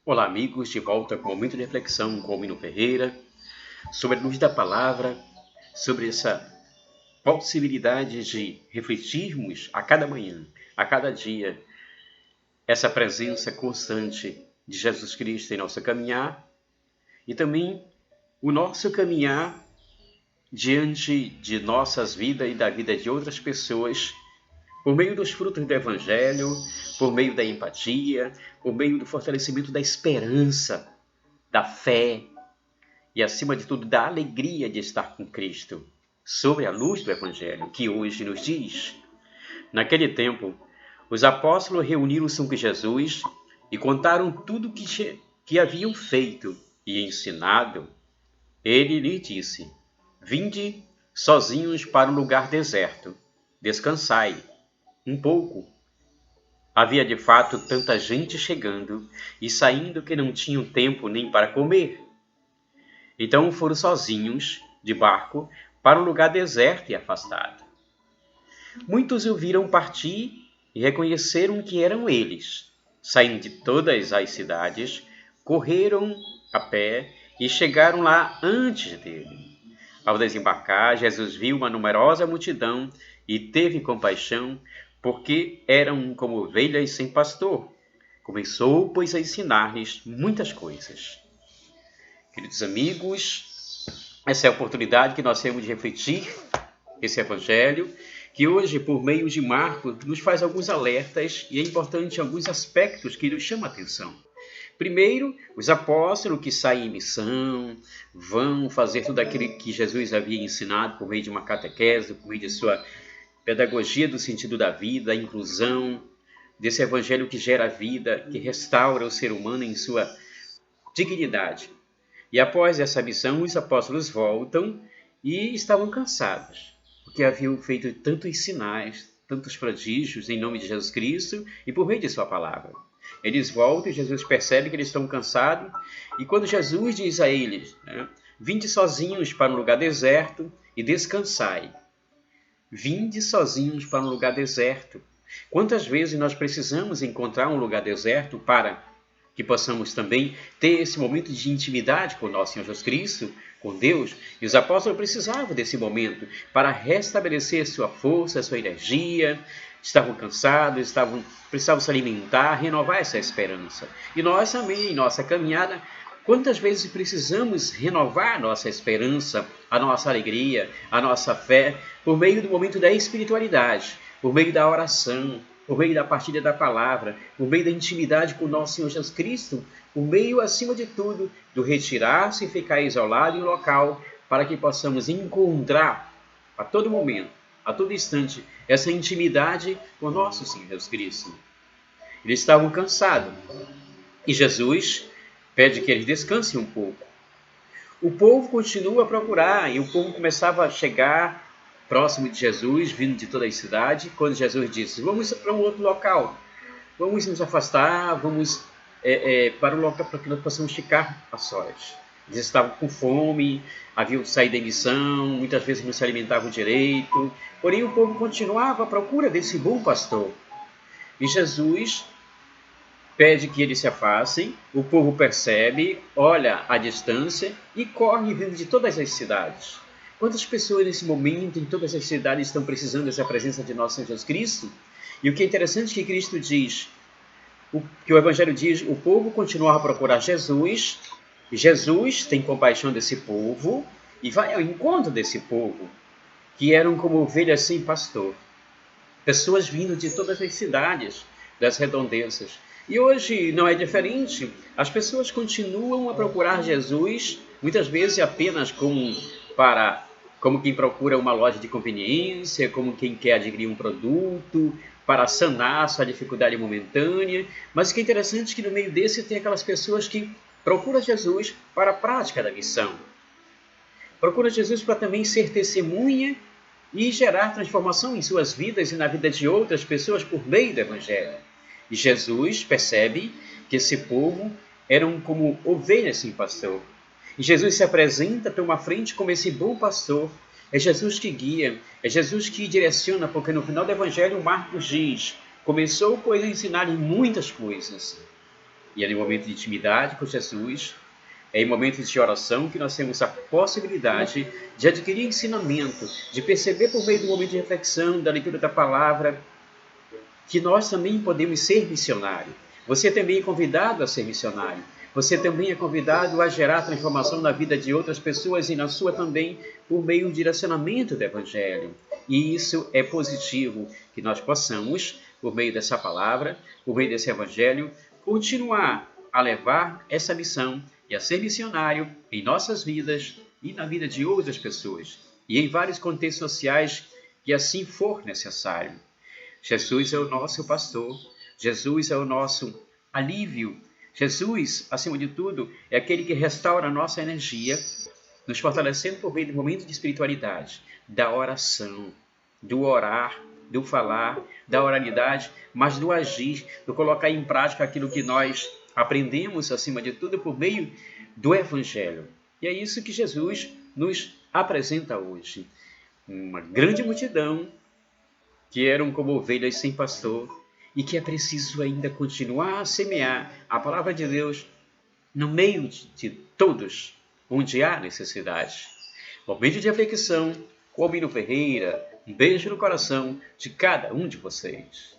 Olá, amigos, de volta com o Momento de Reflexão com o Mino Ferreira, sobre a luz da palavra, sobre essa possibilidade de refletirmos a cada manhã, a cada dia, essa presença constante de Jesus Cristo em nosso caminhar e também o nosso caminhar diante de nossas vidas e da vida de outras pessoas, por meio dos frutos do Evangelho, por meio da empatia, por meio do fortalecimento da esperança, da fé, e, acima de tudo, da alegria de estar com Cristo, sobre a luz do Evangelho, que hoje nos diz. Naquele tempo, os apóstolos reuniram-se com Jesus e contaram tudo que haviam feito e ensinado. Ele lhe disse: Vinde sozinhos para um lugar deserto, descansai um pouco. Havia de fato tanta gente chegando e saindo que não tinham tempo nem para comer. Então foram sozinhos, de barco, para um lugar deserto e afastado. Muitos o viram partir e reconheceram que eram eles. Saindo de todas as cidades, correram a pé e chegaram lá antes dele. Ao desembarcar, Jesus viu uma numerosa multidão e teve compaixão, porque eram como ovelhas sem pastor. Começou, pois, a ensinar-lhes muitas coisas. Queridos amigos, essa é a oportunidade que nós temos de refletir esse Evangelho, que hoje, por meio de Marcos, nos faz alguns alertas e é importante alguns aspectos que nos chamam a atenção. Primeiro, os apóstolos que saem em missão, vão fazer tudo aquilo que Jesus havia ensinado por meio de uma catequese, por meio de sua pedagogia do sentido da vida, da inclusão, desse Evangelho que gera vida, que restaura o ser humano em sua dignidade. E após essa missão, os apóstolos voltam e estavam cansados, porque haviam feito tantos sinais, tantos prodígios em nome de Jesus Cristo e por meio de sua palavra. Eles voltam e Jesus percebe que eles estão cansados, e quando Jesus diz a eles, vinde sozinhos para um lugar deserto e descansai. Vinde sozinhos para um lugar deserto. Quantas vezes nós precisamos encontrar um lugar deserto para que possamos também ter esse momento de intimidade com o nosso Senhor Jesus Cristo, com Deus. E os apóstolos precisavam desse momento para restabelecer sua força, sua energia. Estavam cansados, precisavam se alimentar, renovar essa esperança. E nós também, em nossa caminhada, quantas vezes precisamos renovar a nossa esperança, a nossa alegria, a nossa fé, por meio do momento da espiritualidade, por meio da oração, por meio da partilha da palavra, por meio da intimidade com o nosso Senhor Jesus Cristo, por meio, acima de tudo, do retirar-se e ficar isolado em um local, para que possamos encontrar a todo momento, a todo instante, essa intimidade com o nosso Senhor Jesus Cristo. Eles estavam cansados e Jesus pede que eles descansem um pouco. O povo continua a procurar e o povo começava a chegar próximo de Jesus, vindo de toda a cidade, quando Jesus disse, vamos para um outro local, vamos nos afastar, vamos para um local para que nós possamos ficar a sós. Eles estavam com fome, haviam saído da missão, muitas vezes não se alimentavam direito, porém o povo continuava à procura desse bom pastor. E Jesus pede que eles se afastem, o povo percebe, olha a distância e corre vindo de todas as cidades. Quantas pessoas nesse momento, em todas as cidades, estão precisando dessa presença de nosso Senhor Jesus Cristo? E o que é interessante é que Cristo diz, que o Evangelho diz, o povo continua a procurar Jesus, e Jesus tem compaixão desse povo e vai ao encontro desse povo, que eram como ovelhas sem pastor. Pessoas vindo de todas as cidades, das redondezas. E hoje não é diferente. As pessoas continuam a procurar Jesus, muitas vezes apenas como quem procura uma loja de conveniência, como quem quer adquirir um produto, para sanar sua dificuldade momentânea. Mas o que é interessante é que no meio desse tem aquelas pessoas que procuram Jesus para a prática da missão. Procura Jesus para também ser testemunha e gerar transformação em suas vidas e na vida de outras pessoas por meio do Evangelho. E Jesus percebe que esse povo eram como ovelhas sem pastor. E Jesus se apresenta para uma frente como esse bom pastor. É Jesus que guia, é Jesus que direciona, porque no final do Evangelho Marcos diz, começou, pois, a ensinar-lhe muitas coisas. E é no momento de intimidade com Jesus, é em momentos de oração que nós temos a possibilidade de adquirir ensinamento, de perceber por meio do momento de reflexão, da leitura da palavra, que nós também podemos ser missionários. Você também é convidado a ser missionário. Você também é convidado a gerar transformação na vida de outras pessoas e na sua também, por meio do direcionamento do Evangelho. E isso é positivo, que nós possamos, por meio dessa palavra, por meio desse Evangelho, continuar a levar essa missão e a ser missionário em nossas vidas e na vida de outras pessoas. E em vários contextos sociais que assim for necessário. Jesus é o nosso pastor, Jesus é o nosso alívio. Jesus, acima de tudo, é aquele que restaura a nossa energia, nos fortalecendo por meio do momento de espiritualidade, da oração, do orar, do falar, da oralidade, mas do agir, do colocar em prática aquilo que nós aprendemos, acima de tudo, por meio do Evangelho. E é isso que Jesus nos apresenta hoje. Uma grande multidão que eram como ovelhas sem pastor, e que é preciso ainda continuar a semear a palavra de Deus no meio de todos, onde há necessidade. Momento de reflexão com Albino Ferreira. Um beijo no coração de cada um de vocês.